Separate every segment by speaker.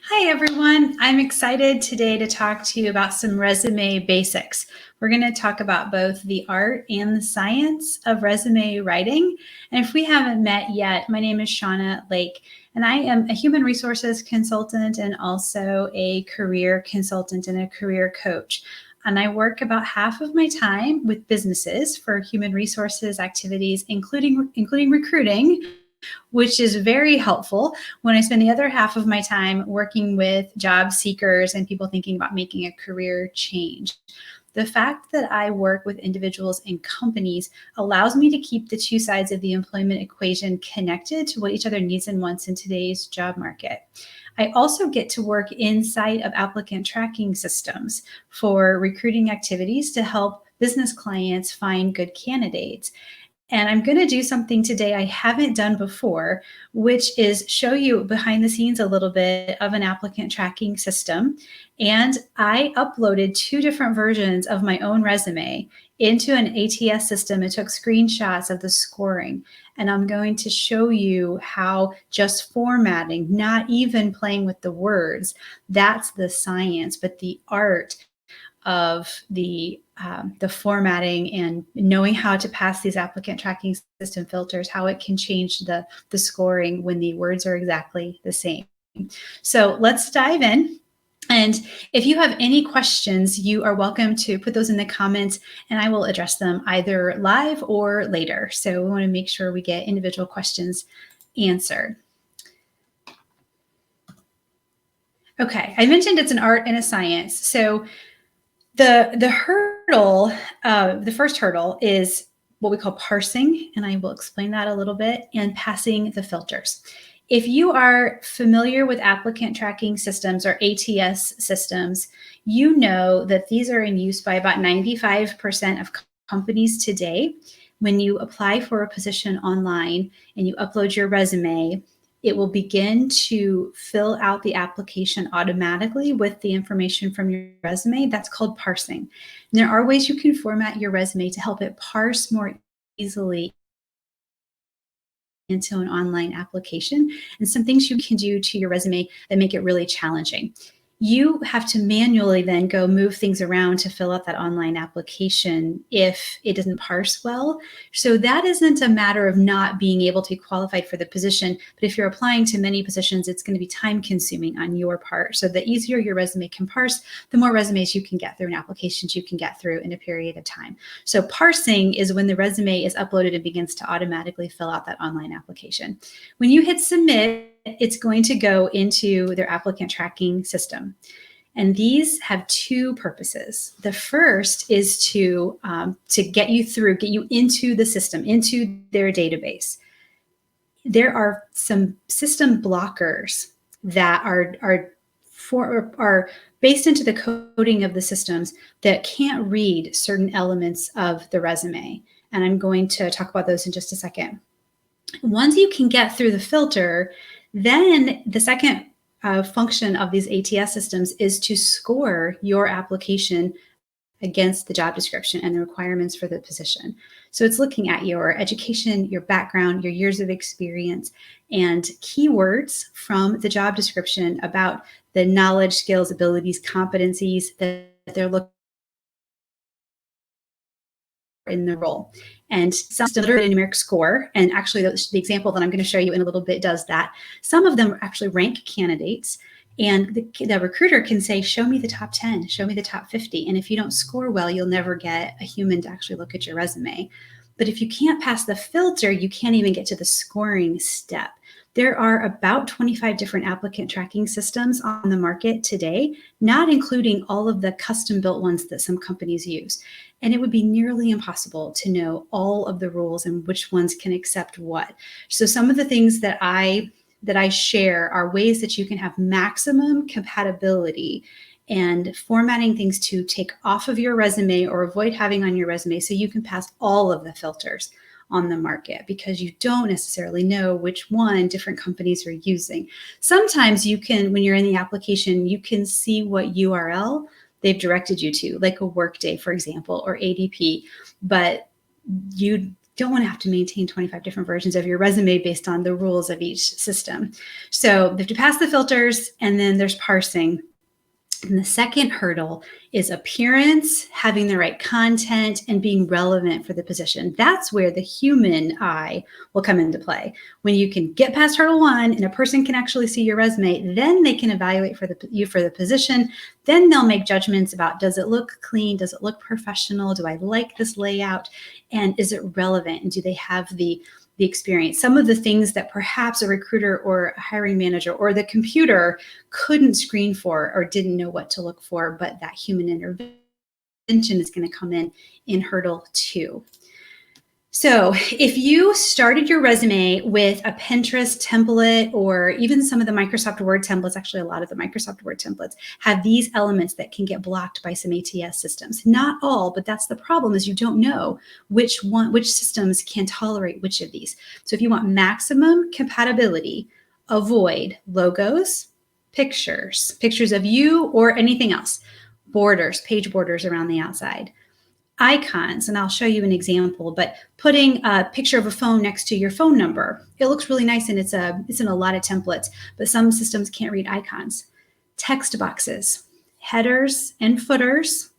Speaker 1: Hi, everyone. I'm excited today to talk to you about some resume basics. We're going to talk about both the art and the science of resume writing. And if we haven't met yet, my name is Shauna Lake, and I am a human resources consultant and also a career consultant and a career coach. And I work about half of my time with businesses for human resources activities, including recruiting, which is very helpful when I spend the other half of my time working with job seekers and people thinking about making a career change. The fact that I work with individuals and companies allows me to keep the two sides of the employment equation connected to what each other needs and wants in today's job market. I also get to work inside of applicant tracking systems for recruiting activities to help business clients find good candidates. And I'm going to do something today I haven't done before, which is show you behind the scenes a little bit of an applicant tracking system. And I uploaded 2 different versions of my own resume into an ATS system and took screenshots of the scoring. And I'm going to show you how just formatting, not even playing with the words, that's the science, but the art of the formatting and knowing how to pass these applicant tracking system filters, how it can change the scoring when the words are exactly the same. So let's dive in. And if you have any questions, you are welcome to put those in the comments and I will address them either live or later. So we want to make sure we get individual questions answered. Okay, I mentioned it's an art and a science. So the hurdle, the first hurdle is what we call parsing, and I will explain that a little bit, and passing the filters. If you are familiar with applicant tracking systems or ATS systems, you know that these are in use by about 95% of companies today. When you apply for a position online and you upload your resume, it will begin to fill out the application automatically with the information from your resume. That's called parsing. And there are ways you can format your resume to help it parse more easily into an online application, and some things you can do to your resume that make it really challenging. You have to manually then go move things around to fill out that online application if it doesn't parse well. So that isn't a matter of not being able to be qualified for the position, but if you're applying to many positions, it's going to be time consuming on your part. So the easier your resume can parse, the more resumes you can get through and applications you can get through in a period of time. So parsing is when the resume is uploaded and begins to automatically fill out that online application. When you hit submit, it's going to go into their applicant tracking system. And these have 2 purposes. The first is to get you into the system, into their database. There are some system blockers that are based into the coding of the systems that can't read certain elements of the resume. And I'm going to talk about those in just a second. Once you can get through the filter, then the second function of these ATS systems is to score your application against the job description and the requirements for the position. So it's looking at your education, your background, your years of experience, and keywords from the job description about the knowledge, skills, abilities, competencies that they're looking in the role. And some deliver a numeric score. And actually, the example that I'm going to show you in a little bit does that. Some of them actually rank candidates. And the recruiter can say, show me the top 10, show me the top 50. And if you don't score well, you'll never get a human to actually look at your resume. But if you can't pass the filter, you can't even get to the scoring step. There are about 25 different applicant tracking systems on the market today, not including all of the custom-built ones that some companies use. And it would be nearly impossible to know all of the rules and which ones can accept what. So some of the things that I share are ways that you can have maximum compatibility and formatting things to take off of your resume or avoid having on your resume so you can pass all of the filters on the market, because you don't necessarily know which one different companies are using. Sometimes you can, when you're in the application, you can see what URL they've directed you to, like a Workday, for example, or ADP, but you don't want to have to maintain 25 different versions of your resume based on the rules of each system. So they have to pass the filters, and then there's parsing. And the second hurdle is appearance, having the right content, and being relevant for the position. That's where the human eye will come into play. When you can get past hurdle one and a person can actually see your resume, then they can evaluate you for the position. Then they'll make judgments about, does it look clean? Does it look professional? Do I like this layout? And is it relevant? And do they have the experience? Some of the things that perhaps a recruiter or a hiring manager or the computer couldn't screen for or didn't know what to look for, but that human intervention is going to come in hurdle 2. So if you started your resume with a Pinterest template or even some of the Microsoft Word templates, actually a lot of the Microsoft Word templates have these elements that can get blocked by some ATS systems. Not all, but that's the problem, is you don't know which systems can tolerate which of these. So if you want maximum compatibility, avoid logos, pictures of you or anything else, borders, page borders around the outside. Icons, and I'll show you an example, but putting a picture of a phone next to your phone number, it looks really nice, and it's in a lot of templates, but some systems can't read icons. Text boxes, headers and footers,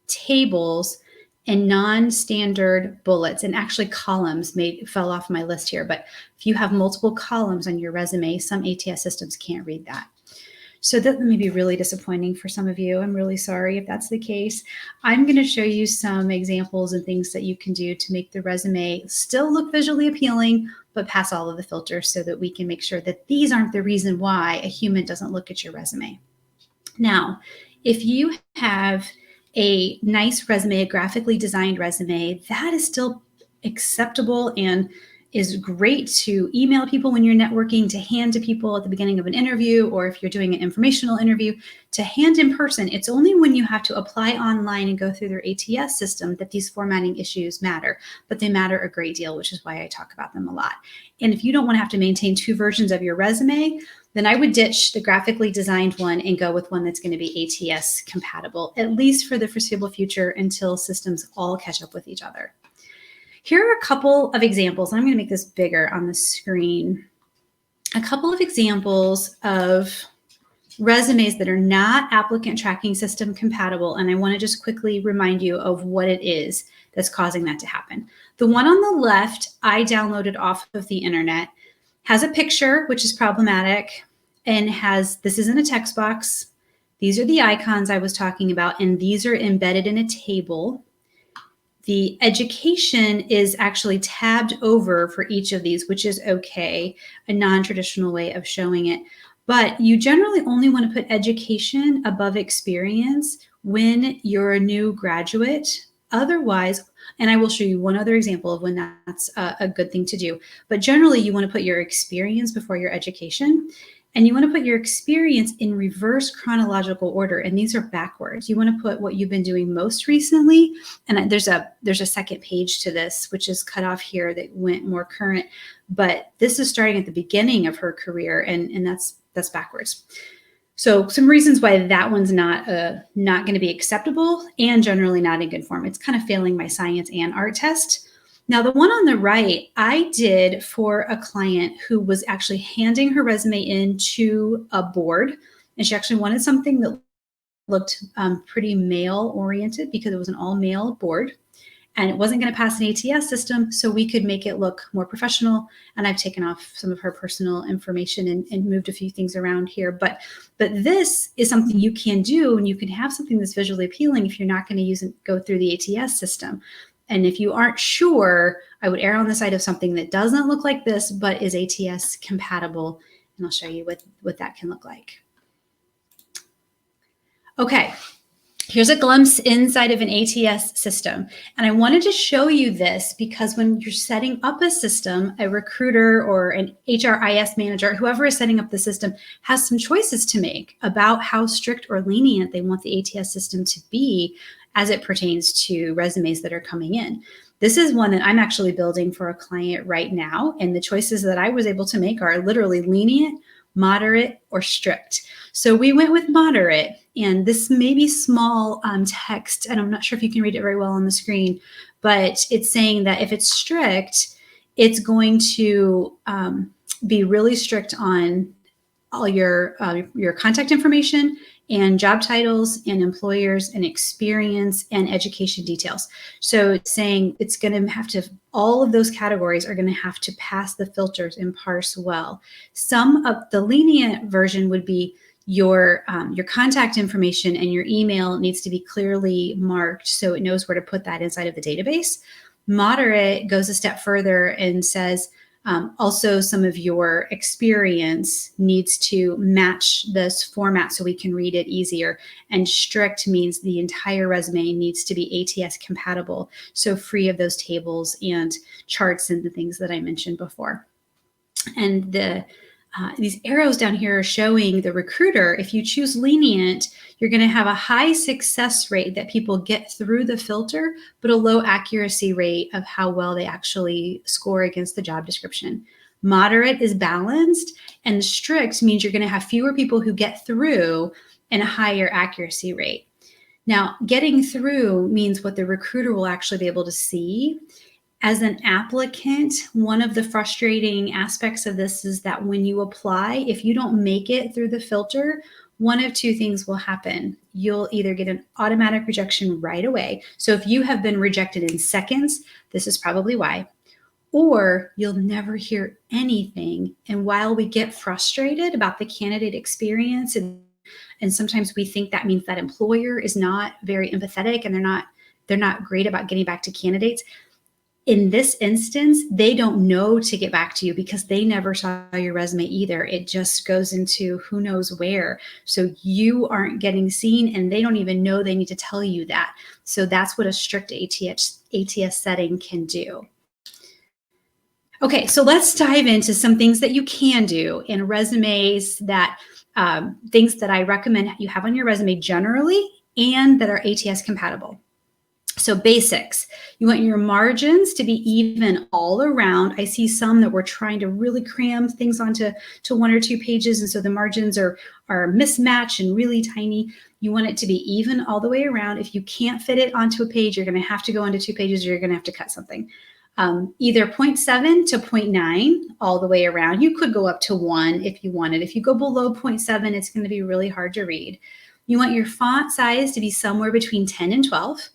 Speaker 1: tables, and non-standard bullets, and actually columns fell off my list here, but if you have multiple columns on your resume, some ATS systems can't read that. So that may be really disappointing for some of you. I'm really sorry if that's the case. I'm going to show you some examples and things that you can do to make the resume still look visually appealing, but pass all of the filters so that we can make sure that these aren't the reason why a human doesn't look at your resume. Now, if you have a nice resume, a graphically designed resume, that is still acceptable and is great to email people when you're networking, to hand to people at the beginning of an interview, or if you're doing an informational interview, to hand in person. It's only when you have to apply online and go through their ATS system that these formatting issues matter, but they matter a great deal, which is why I talk about them a lot. And if you don't want to have to maintain 2 versions of your resume, then I would ditch the graphically designed one and go with one that's going to be ATS compatible, at least for the foreseeable future until systems all catch up with each other. Here are a couple of examples. I'm going to make this bigger on the screen. A couple of examples of resumes that are not applicant tracking system compatible, and I want to just quickly remind you of what it is that's causing that to happen. The one on the left, I downloaded off of the internet, has a picture, which is problematic, and this is in a text box. These are the icons I was talking about, and these are embedded in a table. The education is actually tabbed over for each of these, which is okay, a non-traditional way of showing it. But you generally only want to put education above experience when you're a new graduate. Otherwise, and I will show you one other example of when that's a good thing to do, but generally you want to put your experience before your education. And you want to put your experience in reverse chronological order. And these are backwards. You want to put what you've been doing most recently. And there's a second page to this, which is cut off here that went more current. But this is starting at the beginning of her career, and that's backwards. So some reasons why that one's not going to be acceptable and generally not in good form. It's kind of failing my science and art test. Now, the one on the right, I did for a client who was actually handing her resume into a board, and she actually wanted something that looked pretty male-oriented because it was an all-male board, and it wasn't going to pass an ATS system, so we could make it look more professional, and I've taken off some of her personal information and moved a few things around here, but this is something you can do, and you can have something that's visually appealing if you're not going to go through the ATS system. And if you aren't sure, I would err on the side of something that doesn't look like this, but is ATS compatible. And I'll show you what that can look like. Okay, here's a glimpse inside of an ATS system. And I wanted to show you this because when you're setting up a system, a recruiter or an HRIS manager, whoever is setting up the system, has some choices to make about how strict or lenient they want the ATS system to be as it pertains to resumes that are coming in. This is one that I'm actually building for a client right now. And the choices that I was able to make are literally lenient, moderate, or strict. So we went with moderate, and this may be small text, and I'm not sure if you can read it very well on the screen, but it's saying that if it's strict, it's going to be really strict on all your contact information and job titles and employers and experience and education details. So it's saying it's going to have to, all of those categories are going to have to pass the filters and parse well. Some of the lenient version would be your contact information and your email needs to be clearly marked so it knows where to put that inside of the database. Moderate goes a step further and says, also, some of your experience needs to match this format so we can read it easier. And strict means the entire resume needs to be ATS compatible, so free of those tables and charts and the things that I mentioned before. And these arrows down here are showing the recruiter, if you choose lenient, you're going to have a high success rate that people get through the filter, but a low accuracy rate of how well they actually score against the job description. Moderate is balanced, and strict means you're going to have fewer people who get through and a higher accuracy rate. Now, getting through means what the recruiter will actually be able to see. As an applicant, one of the frustrating aspects of this is that when you apply, if you don't make it through the filter, one of two things will happen. You'll either get an automatic rejection right away. So if you have been rejected in seconds, this is probably why. Or you'll never hear anything. And while we get frustrated about the candidate experience, and sometimes we think that means that employer is not very empathetic and they're not great about getting back to candidates. In this instance, they don't know to get back to you because they never saw your resume either. It just goes into who knows where. So you aren't getting seen and they don't even know they need to tell you that. So that's what a strict ATS setting can do. Okay, so let's dive into some things that you can do in resumes that things that I recommend you have on your resume generally and that are ATS compatible. So basics, you want your margins to be even all around. I see some that we're trying to really cram things onto one or two pages. And so the margins are mismatched and really tiny. You want it to be even all the way around. If you can't fit it onto a page, you're going to have to go into 2 pages or you're going to have to cut something. Either 0.7 to 0.9 all the way around. You could go up to 1 if you wanted. If you go below 0.7, it's going to be really hard to read. You want your font size to be somewhere between 10 and 12.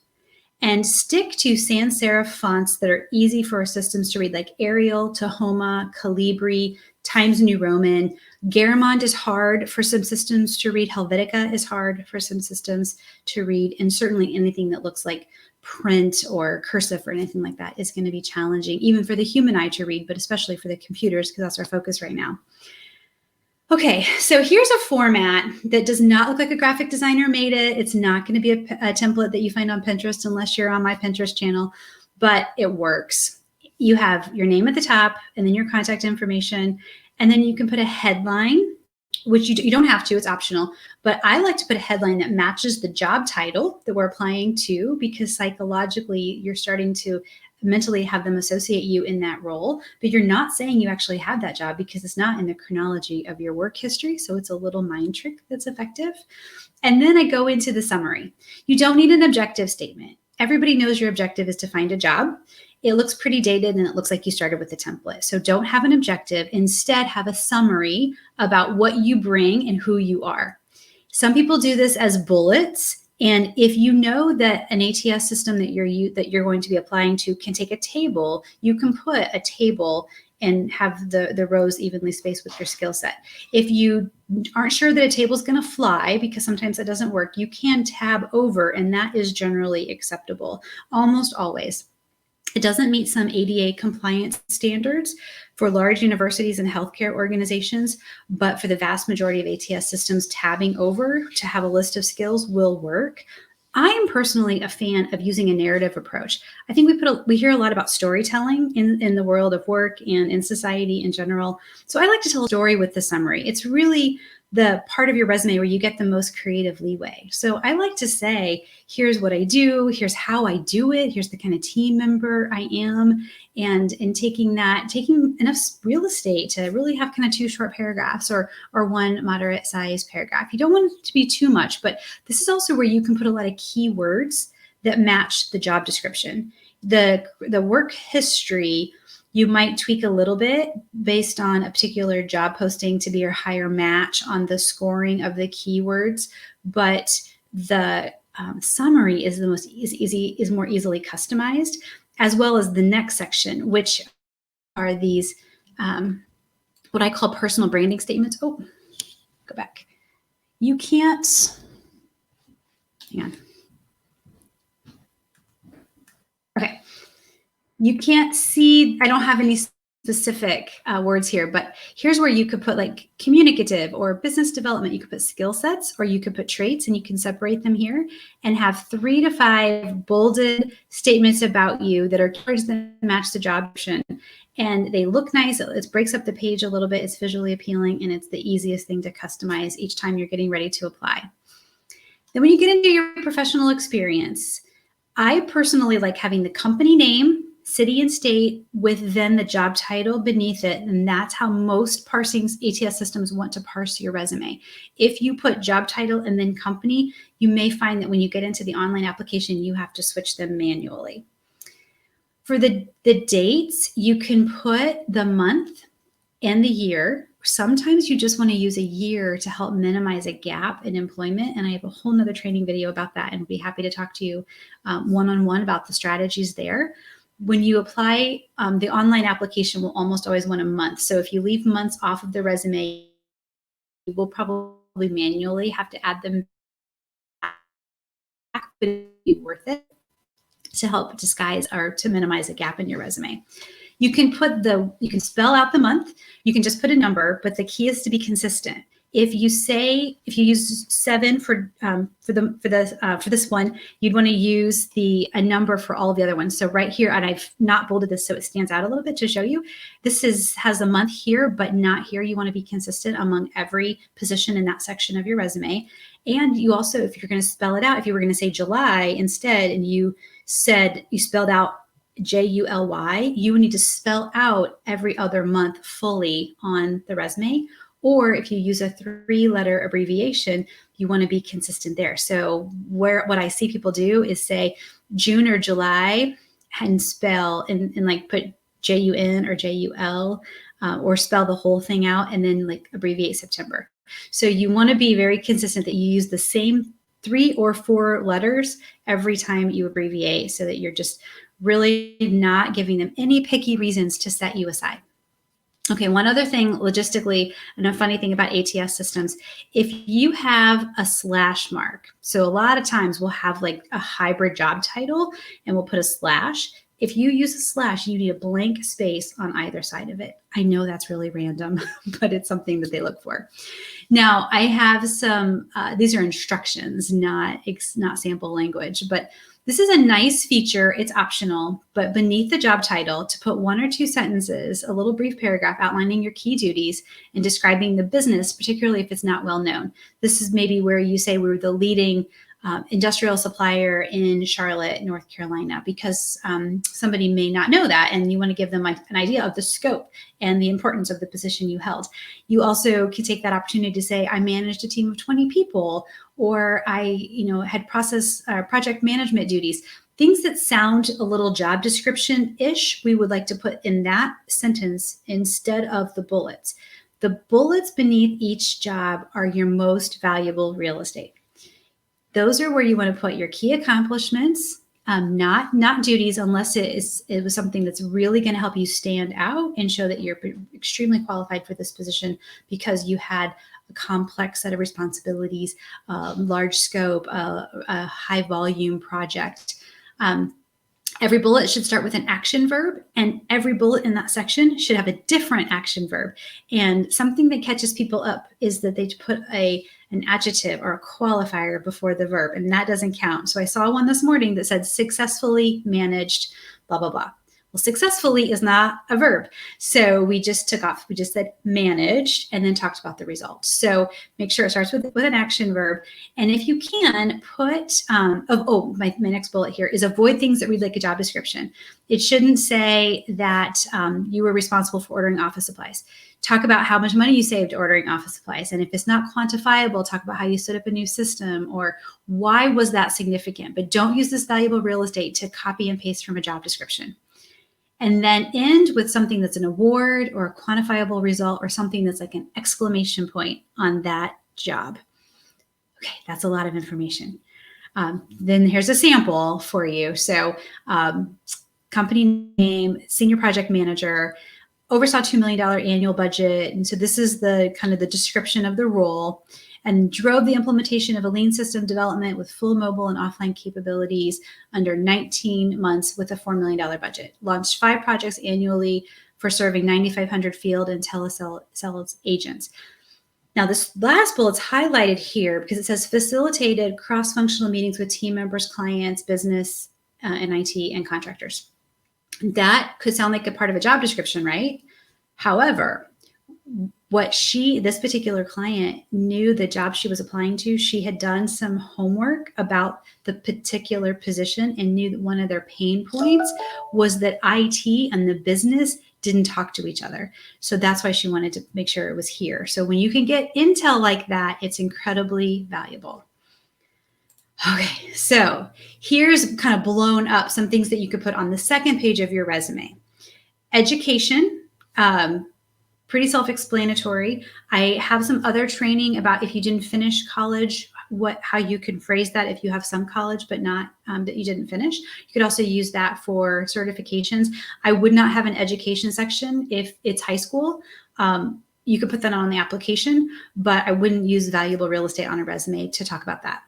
Speaker 1: And stick to sans serif fonts that are easy for our systems to read, like Arial, Tahoma, Calibri, Times New Roman. Garamond is hard for some systems to read. Helvetica is hard for some systems to read. And certainly anything that looks like print or cursive or anything like that is going to be challenging, even for the human eye to read, but especially for the computers, because that's our focus right now. Okay, so here's a format that does not look like a graphic designer made it. It's not going to be a template that you find on Pinterest unless you're on my Pinterest channel, but it works. You have your name at the top and then your contact information, and then you can put a headline, which you don't have to, it's optional, but I like to put a headline that matches the job title that we're applying to, because psychologically you're starting to mentally have them associate you in that role, but you're not saying you actually have that job because it's not in the chronology of your work history. So it's a little mind trick that's effective. And then I go into the summary. You don't need an objective statement. Everybody knows your objective is to find a job. It looks pretty dated and it looks like you started with a template. So don't have an objective. Instead, have a summary about what you bring and who you are. Some people do this as bullets. And if you know that an ATS system that you're going to be applying to can take a table, you can put a table and have the rows evenly spaced with your skill set. If you aren't sure that a table is going to fly, because sometimes that doesn't work, you can tab over, and that is generally acceptable, almost always. It doesn't meet some ADA compliance standards for large universities and healthcare organizations, but for the vast majority of ATS systems, tabbing over to have a list of skills will work. I am personally a fan of using a narrative approach. I think we hear a lot about storytelling in the world of work and in society in general. So I like to tell a story with the summary. It's really the part of your resume where you get the most creative leeway. So I like to say, here's what I do, here's how I do it, here's the kind of team member I am. And in taking enough real estate to really have kind of 2 short paragraphs or 1 moderate size paragraph. You don't want it to be too much, but this is also where you can put a lot of keywords that match the job description. The work history, you might tweak a little bit based on a particular job posting to be your higher match on the scoring of the keywords, but the summary is more easily customized, as well as the next section, which are these what I call personal branding statements. Oh, go back. You can't. Hang on. Okay. You can't see, I don't have any specific words here, but here's where you could put like communicative or business development. You could put skill sets, or you could put traits, and you can separate them here and have 3 to 5 bolded statements about you that are keywords that match the job description. And they look nice. It breaks up the page a little bit. It's visually appealing, and it's the easiest thing to customize each time you're getting ready to apply. Then when you get into your professional experience, I personally like having the company name, city and state, with then the job title beneath it. And that's how most parsing ATS systems want to parse your resume. If you put job title and then company, you may find that when you get into the online application, you have to switch them manually. For the dates, you can put the month and the year. Sometimes you just want to use a year to help minimize a gap in employment. And I have a whole nother training video about that, and be happy to talk to you one-on-one about the strategies there. When you apply, the online application will almost always want a month. So if you leave months off of the resume, you will probably manually have to add them back, but it'll be worth it to help disguise or to minimize a gap in your resume. You can spell out the month. You can just put a number, but the key is to be consistent. If you use 7 for this one, you'd want to use a number for all of the other ones. So right here, and I've not bolded this so it stands out a little bit to show you, this has a month here, but not here. You want to be consistent among every position in that section of your resume. And you also, if you're going to spell it out, if you were going to say July instead, and you spelled out July, you need to spell out every other month fully on the resume. Or if you use a 3-letter abbreviation, you want to be consistent there. So what I see people do is say June or July and spell and like put JUN or JUL, or spell the whole thing out and then like abbreviate September. So you want to be very consistent that you use the same 3 or 4 letters every time you abbreviate, so that you're just really not giving them any picky reasons to set you aside. Okay, one other thing logistically, and a funny thing about ATS systems, if you have a slash mark, so a lot of times we'll have like a hybrid job title and we'll put a slash. If you use a slash, you need a blank space on either side of it. I know that's really random, but it's something that they look for. Now, I have some, these are instructions, not sample language, but this is a nice feature. It's optional, but beneath the job title, to put 1 or 2 sentences, a little brief paragraph outlining your key duties and describing the business, particularly if it's not well known. This is maybe where you say we're the leading industrial supplier in Charlotte, North Carolina, because somebody may not know that, and you want to give them an idea of the scope and the importance of the position you held. You also can take that opportunity to say, I managed a team of 20 people, or I had project management duties. Things that sound a little job description-ish, we would like to put in that sentence instead of the bullets. The bullets beneath each job are your most valuable real estate. Those are where you want to put your key accomplishments, not duties, unless it was something that's really going to help you stand out and show that you're extremely qualified for this position because you had a complex set of responsibilities, large scope, a high volume project. Every bullet should start with an action verb, and every bullet in that section should have a different action verb. And something that catches people up is that they put an adjective or a qualifier before the verb, and that doesn't count. So I saw one this morning that said successfully managed, blah, blah, blah. Well, successfully is not a verb. So we just said managed and then talked about the results. So make sure it starts with an action verb. And if you can put, my next bullet here is avoid things that read like a job description. It shouldn't say that you were responsible for ordering office supplies. Talk about how much money you saved ordering office supplies. And if it's not quantifiable, talk about how you set up a new system or why was that significant. But don't use this valuable real estate to copy and paste from a job description. And then end with something that's an award or a quantifiable result or something that's like an exclamation point on that job. Okay, that's a lot of information. Then here's a sample for you. So company name, senior project manager, oversaw $2 million annual budget. And so this is the kind of the description of the role, and drove the implementation of a lean system development with full mobile and offline capabilities under 19 months with a $4 million budget. Launched 5 projects annually for serving 9,500 field and telesales agents. Now, this last bullet's highlighted here because it says facilitated cross-functional meetings with team members, clients, business, and IT, and contractors. That could sound like a part of a job description, right? However, this particular client knew the job she was applying to, she had done some homework about the particular position and knew that one of their pain points was that IT and the business didn't talk to each other. So that's why she wanted to make sure it was here. So when you can get intel like that, it's incredibly valuable. Okay, so here's kind of blown up some things that you could put on the second page of your resume. Education, pretty self-explanatory. I have some other training about if you didn't finish college, how you can phrase that if you have some college but not that you didn't finish. You could also use that for certifications. I would not have an education section if it's high school. You could put that on the application, but I wouldn't use valuable real estate on a resume to talk about that.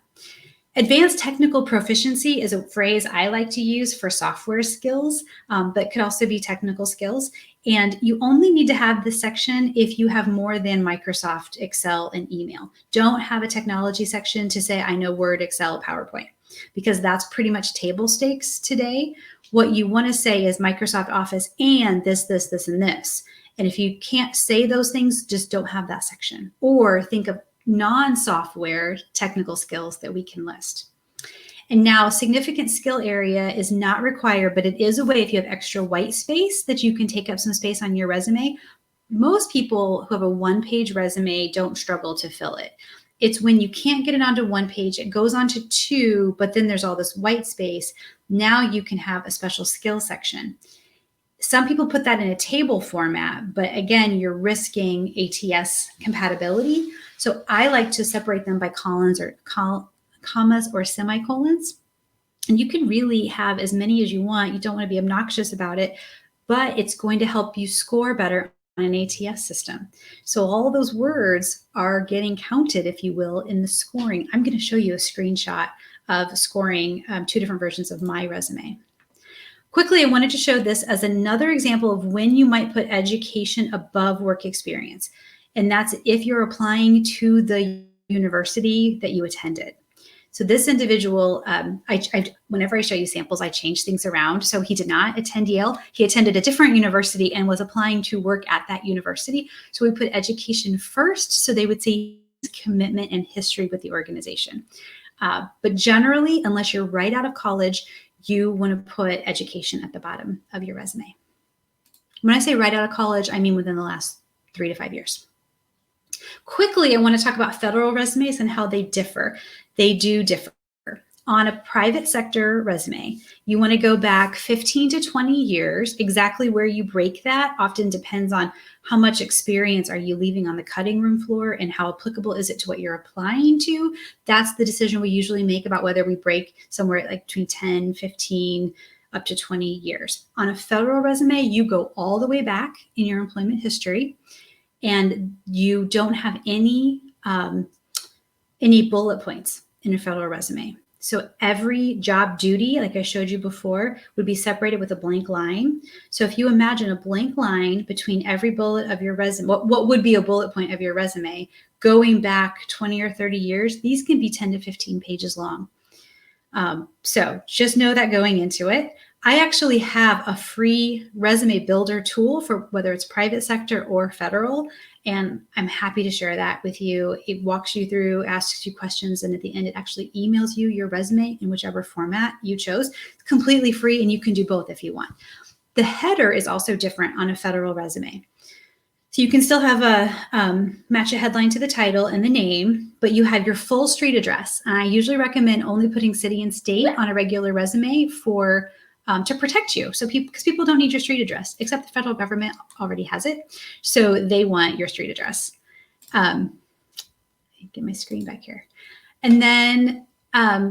Speaker 1: Advanced technical proficiency is a phrase I like to use for software skills, but could also be technical skills. And you only need to have this section if you have more than Microsoft, Excel, and email. Don't have a technology section to say, I know Word, Excel, PowerPoint, because that's pretty much table stakes today. What you want to say is Microsoft Office and this, and this. And if you can't say those things, just don't have that section. Or think of non-software technical skills that we can list. And now significant skill area is not required, but it is a way if you have extra white space that you can take up some space on your resume. Most people who have a one-page resume don't struggle to fill it. It's when you can't get it onto one page, it goes onto 2, but then there's all this white space. Now you can have a special skill section. Some people put that in a table format, but again, you're risking ATS compatibility. So I like to separate them by colons or commas or semicolons. And you can really have as many as you want. You don't want to be obnoxious about it, but it's going to help you score better on an ATS system. So all of those words are getting counted, if you will, in the scoring. I'm going to show you a screenshot of scoring 2 different versions of my resume. Quickly, I wanted to show this as another example of when you might put education above work experience. And that's if you're applying to the university that you attended. So this individual, whenever I show you samples, I change things around. So he did not attend Yale. He attended a different university and was applying to work at that university. So we put education first so they would see his commitment and history with the organization. But generally, unless you're right out of college, you want to put education at the bottom of your resume. When I say right out of college, I mean within the last 3 to 5 years. Quickly, I want to talk about federal resumes and how they differ. They do differ. On a private sector resume, you want to go back 15 to 20 years. Exactly where you break that often depends on how much experience are you leaving on the cutting room floor and how applicable is it to what you're applying to. That's the decision we usually make about whether we break somewhere like between 10, 15, up to 20 years. On a federal resume, you go all the way back in your employment history, and you don't have any bullet points in a federal resume. So every job duty, like I showed you before, would be separated with a blank line. So if you imagine a blank line between every bullet of your resume, what would be a bullet point of your resume, going back 20 or 30 years, these can be 10 to 15 pages long. So just know that going into it. I actually have a free resume builder tool for whether it's private sector or federal, and I'm happy to share that with you. It walks you through, asks you questions, and at the end, it actually emails you your resume in whichever format you chose. It's completely free, and you can do both if you want. The header is also different on a federal resume. So you can still have a match a headline to the title and the name, but you have your full street address. And I usually recommend only putting city and state on a regular resume for to protect you. So because people don't need your street address, except the federal government already has it. So they want your street address. Get my screen back here. And then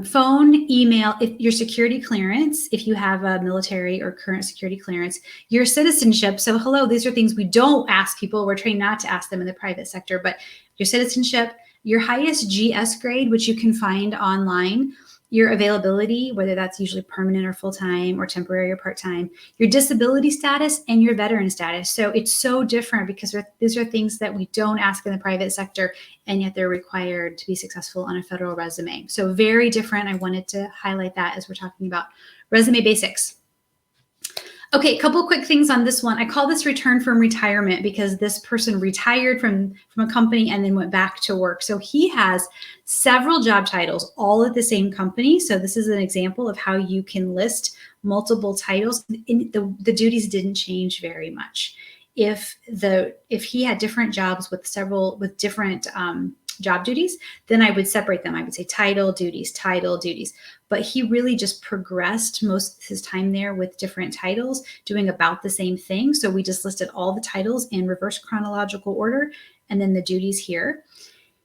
Speaker 1: phone, email, if your security clearance, if you have a military or current security clearance, your citizenship. So hello, these are things we don't ask people. We're trained not to ask them in the private sector, but your citizenship, your highest GS grade, which you can find online, your availability, whether that's usually permanent or full-time or temporary or part-time, your disability status, and your veteran status. So it's so different because these are things that we don't ask in the private sector, and yet they're required to be successful on a federal resume. So very different. I wanted to highlight that as we're talking about resume basics. Okay, a couple quick things on this one. I call this return from retirement because this person retired from a company and then went back to work. So he has several job titles all at the same company. So this is an example of how you can list multiple titles. The duties didn't change very much. If he had different jobs with different job duties, then I would separate them. I would say title, duties, but he really just progressed most of his time there with different titles doing about the same thing. So we just listed all the titles in reverse chronological order and then the duties here.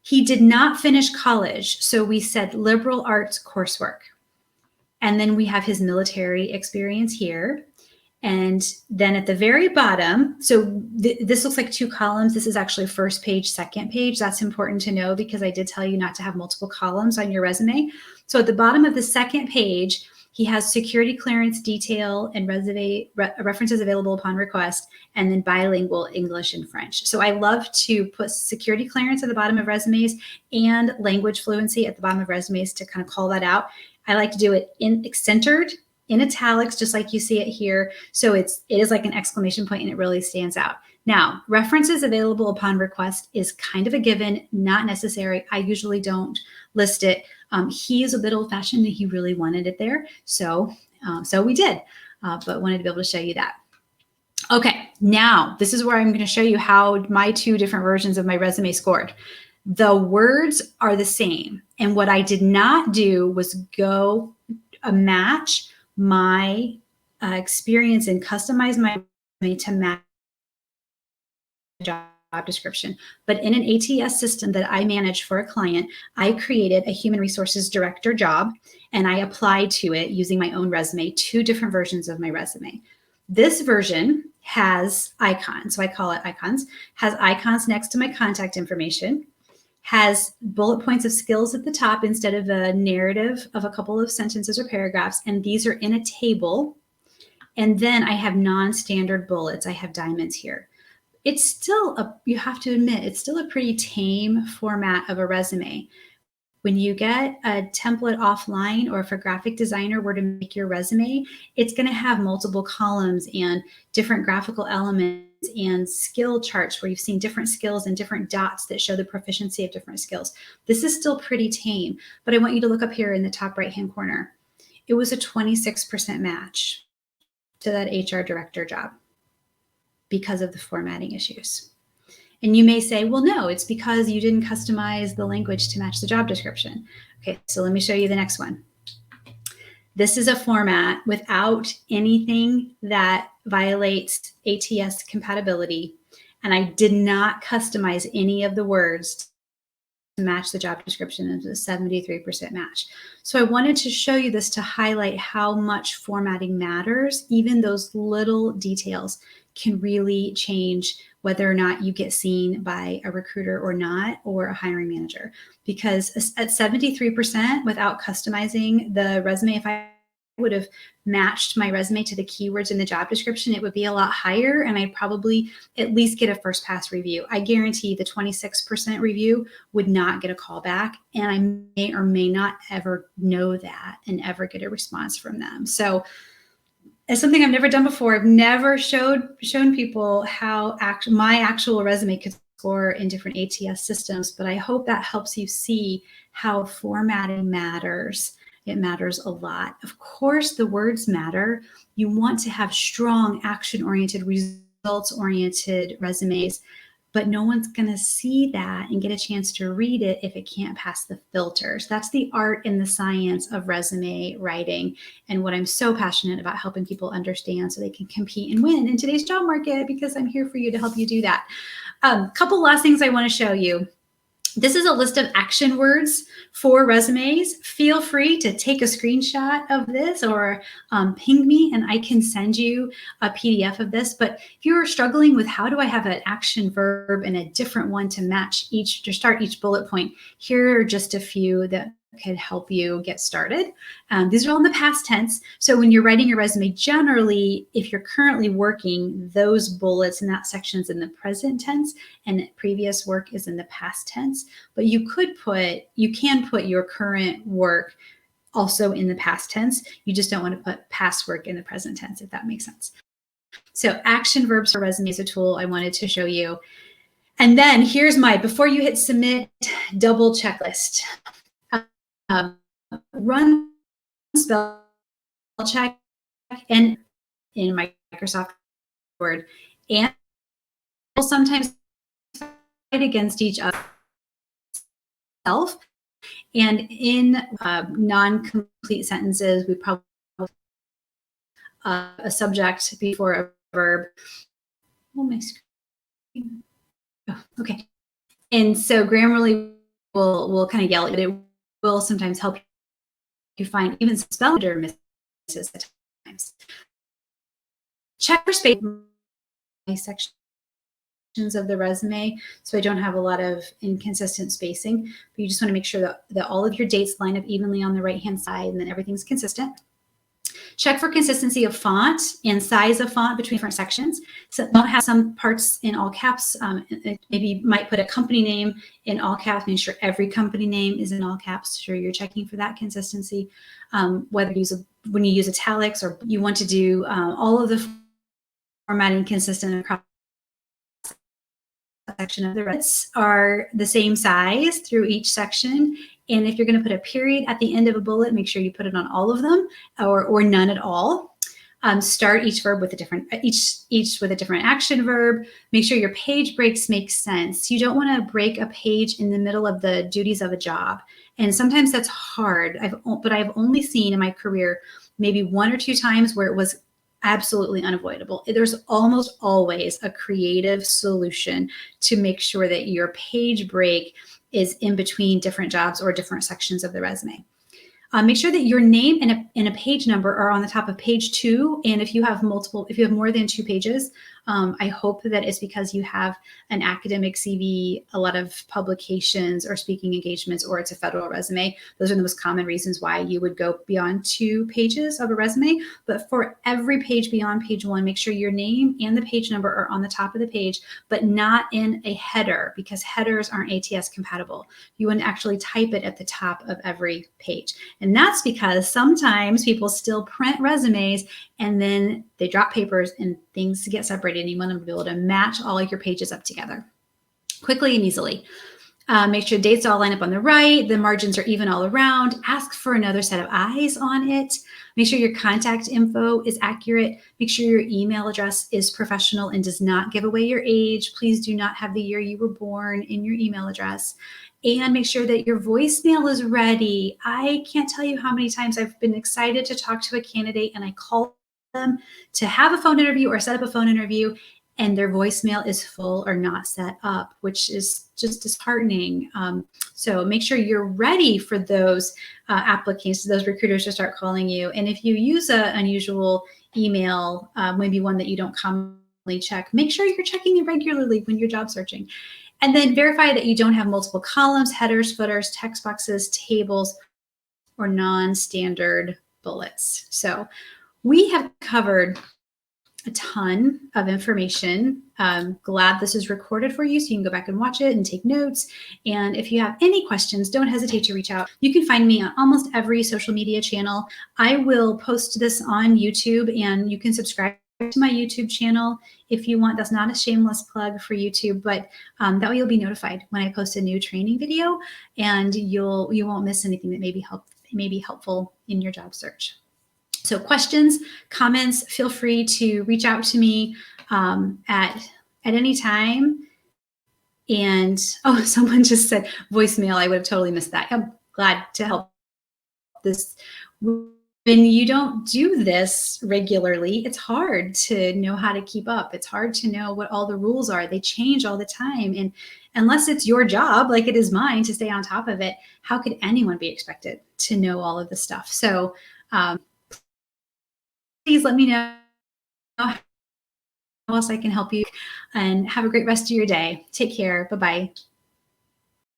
Speaker 1: He did not finish college. So we said liberal arts coursework. And then we have his military experience here. And then at the very bottom, so this looks like two columns. This is actually first page, second page. That's important to know because I did tell you not to have multiple columns on your resume. So at the bottom of the second page, he has security clearance detail and resume references available upon request, and then bilingual English and French. So I love to put security clearance at the bottom of resumes and language fluency at the bottom of resumes to kind of call that out. I like to do it centered, in italics, just like you see it here. So it is like an exclamation point and it really stands out. Now, references available upon request is kind of a given, not necessary. I usually don't list it. He is a bit old fashioned and he really wanted it there. So we did, but wanted to be able to show you that. Okay, now this is where I'm going to show you how my two different versions of my resume scored. The words are the same. And what I did not do was go match my experience and customize my resume to match job description. But in an ATS system that I manage for a client, I created a human resources director job and I applied to it using my own resume, two different versions of my resume. This version has icons, so I call it icons, has icons next to my contact information, has bullet points of skills at the top instead of a narrative of a couple of sentences or paragraphs. And these are in a table. And then I have non-standard bullets. I have diamonds here. It's still you have to admit, it's still a pretty tame format of a resume. When you get a template offline or if a graphic designer were to make your resume, it's going to have multiple columns and different graphical elements and skill charts where you've seen different skills and different dots that show the proficiency of different skills. This is still pretty tame, but I want you to look up here in the top right-hand corner. It was a 26% match to that HR director job because of the formatting issues. And you may say, well, no, it's because you didn't customize the language to match the job description. Okay, so let me show you the next one. This is a format without anything that violates ATS compatibility. And I did not customize any of the words to match the job description. It was a 73% match. So I wanted to show you this to highlight how much formatting matters. Even those little details can really change whether or not you get seen by a recruiter or not, or a hiring manager. Because at 73% without customizing the resume, if I would have matched my resume to the keywords in the job description, it would be a lot higher and I'd probably at least get a first pass review. I guarantee the 26% review would not get a call back, and I may or may not ever know that and ever get a response from them. So It's something I've never done before. I've never shown people how my actual resume could score in different ATS systems, but I hope that helps you see how formatting matters. It matters a lot. Of course, the words matter. You want to have strong, action-oriented, results-oriented resumes, but no one's going to see that and get a chance to read it if it can't pass the filters. That's the art and the science of resume writing, and what I'm so passionate about helping people understand so they can compete and win in today's job market, because I'm here for you to help you do that. Couple last things I want to show you. This is a list of action words for resumes. Feel free to take a screenshot of this or ping me and I can send you a PDF of this. But if you're struggling with how do I have an action verb and a different one to match each, to start each bullet point, here are just a few that could help you get started. These are all in the past tense. So when you're writing your resume, generally, if you're currently working, those bullets in that section is in the present tense and previous work is in the past tense. But you can put your current work also in the past tense. You just don't want to put past work in the present tense, if that makes sense. So action verbs for resume is a tool I wanted to show you. And then here's before you hit submit, double checklist. Run spell check and in Microsoft Word, and sometimes fight against each other. And in non-complete sentences, we probably a subject before a verb. Oh, my screen. Oh, okay. And so Grammarly will kind of yell at it. It will sometimes help you find even spelling misses at times. Check for space sections of the resume so I don't have a lot of inconsistent spacing. But you just want to make sure that all of your dates line up evenly on the right-hand side and then everything's consistent. Check for consistency of font and size of font between different sections. So don't have some parts in all caps. Maybe you might put a company name in all caps. Make sure every company name is in all caps. Sure, you're checking for that consistency. Whether when you use italics or you want to do all of the formatting consistent across section of the reds are the same size through each section. And if you're going to put a period at the end of a bullet, make sure you put it on all of them or none at all. Start each verb with a different, each with a different action verb. Make sure your page breaks make sense. You don't want to break a page in the middle of the duties of a job. And sometimes that's hard, but I've only seen in my career maybe 1 or 2 times where it was absolutely unavoidable. There's almost always a creative solution to make sure that your page break is in between different jobs or different sections of the resume. Make sure that your name and a page number are on the top of page 2. And if you have more than 2 pages, I hope that it's because you have an academic CV, a lot of publications or speaking engagements, or it's a federal resume. Those are the most common reasons why you would go beyond 2 pages of a resume. But for every page beyond page 1, make sure your name and the page number are on the top of the page, but not in a header, because headers aren't ATS compatible. You wouldn't actually type it at the top of every page. And that's because sometimes people still print resumes and then they drop papers and things get separated, and you want them to be able to match all of your pages up together quickly and easily. Make sure dates all line up on the right, the margins are even all around. Ask for another set of eyes on it. Make sure your contact info is accurate. Make sure your email address is professional and does not give away your age. Please do not have the year you were born in your email address. And make sure that your voicemail is ready. I can't tell you how many times I've been excited to talk to a candidate and I call them to have a phone interview or set up a phone interview, and their voicemail is full or not set up, which is just disheartening. So make sure you're ready for those applicants, those recruiters to start calling you. And if you use an unusual email, maybe one that you don't commonly check, make sure you're checking it regularly when you're job searching. And then verify that you don't have multiple columns, headers, footers, text boxes, tables, or non-standard bullets. So we have covered a ton of information. Glad this is recorded for you so you can go back and watch it and take notes. And if you have any questions, don't hesitate to reach out. You can find me on almost every social media channel. I will post this on YouTube, and you can subscribe to my YouTube channel if you want. That's not a shameless plug for YouTube, but that way you'll be notified when I post a new training video, and you won't miss anything that may be helpful in your job search. So questions, comments, feel free to reach out to me at any time. And oh, someone just said voicemail. I would have totally missed that. I'm glad to help this. When you don't do this regularly, it's hard to know how to keep up. It's hard to know what all the rules are. They change all the time. And unless it's your job, like it is mine, to stay on top of it, how could anyone be expected to know all of this stuff? So please let me know how else I can help you, and have a great rest of your day. Take care. Bye-bye.